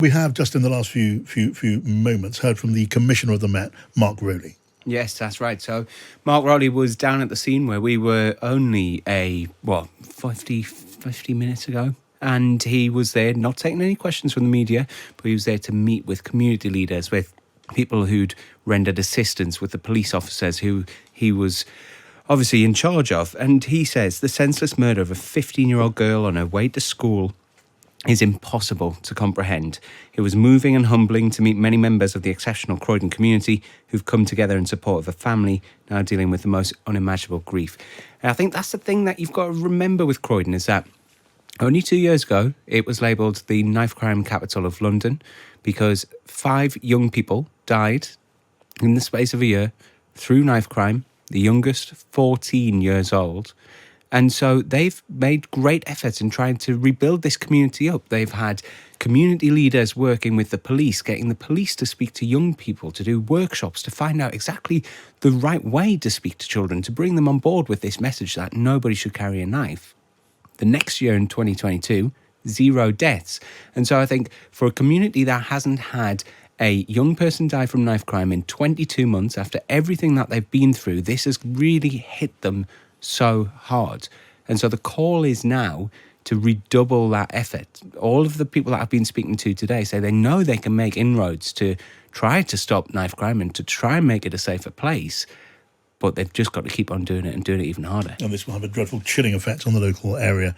We have just in the last few moments heard from the Commissioner of the Met, Mark Rowley. Yes, that's right. So Mark Rowley was down at the scene where we were only 50 minutes ago. And he was there not taking any questions from the media, but he was there to meet with community leaders, with people who'd rendered assistance, with the police officers who he was obviously in charge of. And he says the senseless murder of a 15-year-old girl on her way to school is impossible to comprehend. It was moving and humbling to meet many members of the exceptional Croydon community who've come together in support of a family now dealing with the most unimaginable grief. And I think that's the thing that you've got to remember with Croydon, is that only 2 years ago, it was labelled the knife crime capital of London because 5 young people died in the space of a year through knife crime, the youngest 14 years old. And so they've made great efforts in trying to rebuild this community up. They've had community leaders working with the police, getting the police to speak to young people, to do workshops, to find out exactly the right way to speak to children, to bring them on board with this message that nobody should carry a knife. The next year in 2022, 0 deaths. And so I think for a community that hasn't had a young person die from knife crime in 22 months, after everything that they've been through, this has really hit them so hard. And so the call is now to redouble that effort. All of the people that I've been speaking to today say they know they can make inroads to try to stop knife crime and to try and make it a safer place, but they've just got to keep on doing it and doing it even harder. And this will have a dreadful chilling effect on the local area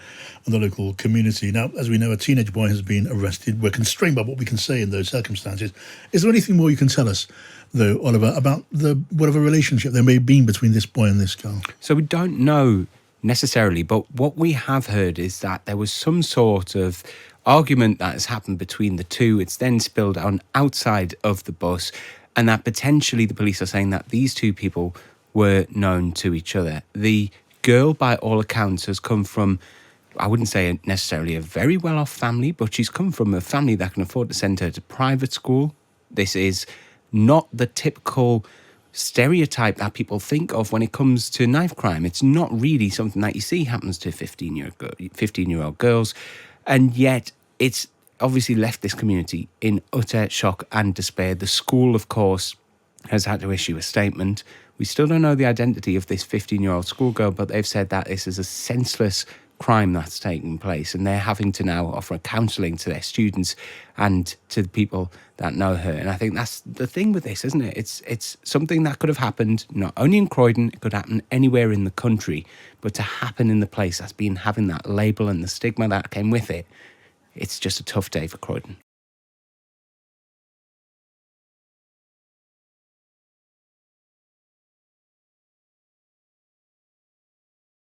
and the local community. Now, as we know, a teenage boy has been arrested. We're constrained by what we can say in those circumstances. Is there anything more you can tell us, though, Oliver, about whatever relationship there may have been between this boy and this girl? So we don't know necessarily, but what we have heard is that there was some sort of argument that has happened between the two. It's then spilled on outside of the bus, and that potentially the police are saying that these two people were known to each other. The girl, by all accounts, has come from, I wouldn't say necessarily a very well-off family, but she's come from a family that can afford to send her to private school. This is not the typical stereotype that people think of when it comes to knife crime. It's not really something that you see happens to 15-year-old girls, and yet it's obviously left this community in utter shock and despair. The school, of course, has had to issue a statement. We still don't know the identity of this 15-year-old schoolgirl, but they've said that this is a senseless crime that's taking place, and they're having to now offer counselling to their students and to the people that know her. And I think that's the thing with this, isn't it? It's something that could have happened not only in Croydon, it could happen anywhere in the country, but to happen in the place that's been having that label and the stigma that came with it, it's just a tough day for Croydon.